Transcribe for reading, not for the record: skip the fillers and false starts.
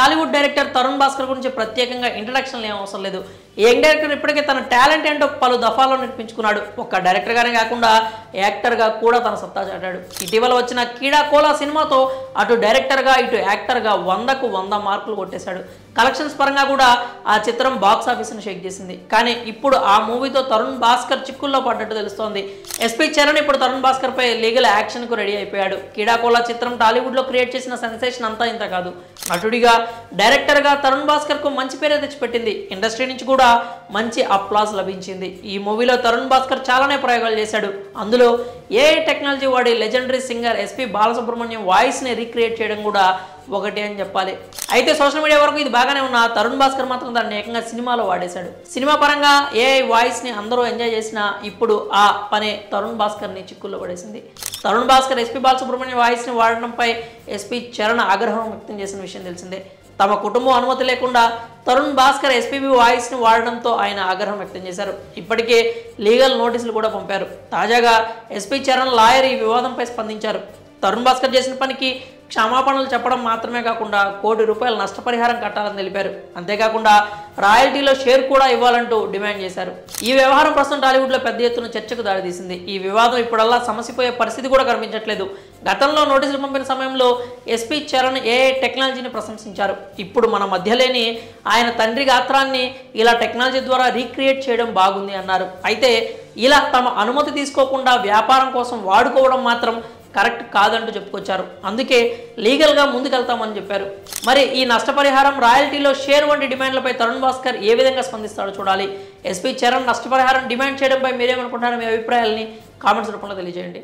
Tollywood director Tarun Bhaskar గురించి ప్రత్యేకంగా ఇంట్రడక్షన్లు ఏం అవసరం లేదు. యంగ్ డైరెక్టర్ ఇప్పటికే తన టాలెంట్ ఏంటో పలు దఫాల్లో నిరూపించుకున్నాడు. ఒక్క డైరెక్టర్గానే కాకుండా యాక్టర్గా కూడా తన సత్తా చాటాడు. ఇటీవల వచ్చిన కీడా కోలా సినిమాతో అటు డైరెక్టర్గా ఇటు యాక్టర్గా 100కు 100 మార్కులు కొట్టేశాడు. కలెక్షన్స్ పరంగా కూడా ఆ చిత్రం బాక్స్ ఆఫీస్ను షేక్ చేసింది. కానీ ఇప్పుడు ఆ మూవీతో తరుణ్ భాస్కర్ చిక్కుల్లో పడ్డట్టు తెలుస్తోంది. ఎస్పీ చరణ్ ఇప్పుడు తరుణ్ భాస్కర్ పై లీగల్ యాక్షన్కు రెడీ అయిపోయాడు. కీడా కోలా చిత్రం టాలీవుడ్లో క్రియేట్ చేసిన సెన్సేషన్ అంతా ఇంత కాదు. నటుడిగా డైరెక్టర్గా తరుణ్ భాస్కర్కు మంచి పేరే తెచ్చిపెట్టింది. ఇండస్ట్రీ నుంచి కూడా మంచి అప్లాజ్ లభించింది. ఈ మూవీలో తరుణ్ భాస్కర్ చాలానే ప్రయోగాలు చేశాడు. అందులో ఏఐ టెక్నాలజీ వాడి లెజెండరీ సింగర్ ఎస్పీ బాలసుబ్రహ్మణ్యం వాయిస్ని రీక్రియేట్ చేయడం కూడా ఒకటి అని చెప్పాలి. అయితే సోషల్ మీడియా వరకు ఇది బాగానే ఉన్న తరుణ్ భాస్కర్ మాత్రం దాన్ని ఏకంగా సినిమాలో వాడేశాడు. సినిమా పరంగా ఏఐ వాయిస్ని అందరూ ఎంజాయ్ చేసినా ఇప్పుడు ఆ పనే తరుణ్ భాస్కర్ని చిక్కుల్లో పడేసింది. తరుణ్ భాస్కర్ ఎస్పీ బాలసుబ్రహ్మణ్యం వాయిస్ని వాడడంపై ఎస్పీ చరణ్ ఆగ్రహం వ్యక్తం చేసిన విషయం తెలిసిందే. తమ కుటుంబం అనుమతి లేకుండా తరుణ్ భాస్కర్ ఎస్పీబీ వాయిస్ని వాడడంతో ఆయన ఆగ్రహం వ్యక్తం చేశారు. ఇప్పటికే లీగల్ నోటీసులు కూడా పంపారు. తాజాగా ఎస్పీ చరణ్ లాయర్ ఈ వివాదంపై స్పందించారు. తరుణ్ భాస్కర్ చేసిన పనికి క్షమాపణలు చెప్పడం మాత్రమే కాకుండా ₹1 కోటి నష్టపరిహారం కట్టాలని తెలిపారు. అంతేకాకుండా రాయల్టీలో షేర్ కూడా ఇవ్వాలంటూ డిమాండ్ చేశారు. ఈ వ్యవహారం ప్రస్తుతం టాలీవుడ్లో పెద్ద ఎత్తున చర్చకు దారితీసింది. ఈ వివాదం ఇప్పుడల్లా సమసిపోయే పరిస్థితి కూడా కనిపించట్లేదు. గతంలో నోటీసులు పంపిన సమయంలో ఎస్పీ చరణ్ ఏఐ టెక్నాలజీని ప్రశంసించారు. ఇప్పుడు మన మధ్య లేని ఆయన తండ్రి గాత్రాన్ని ఇలా టెక్నాలజీ ద్వారా రీక్రియేట్ చేయడం బాగుంది అన్నారు. అయితే ఇలా తమ అనుమతి తీసుకోకుండా వ్యాపారం కోసం వాడుకోవడం మాత్రం కరెక్ట్ కాదంటూ చెప్పుకొచ్చారు. అందుకే లీగల్గా ముందుకెళ్తామని చెప్పారు. మరి ఈ నష్టపరిహారం, రాయల్టీలో షేర్ వంటి డిమాండ్లపై తరుణ్ భాస్కర్ ఏ విధంగా స్పందిస్తాడో చూడాలి. ఎస్పీ చరణ్ నష్టపరిహారం డిమాండ్ చేయడంపై మీరేమనుకుంటారో మీ అభిప్రాయాలని కామెంట్స్ రూపంలో తెలియజేయండి.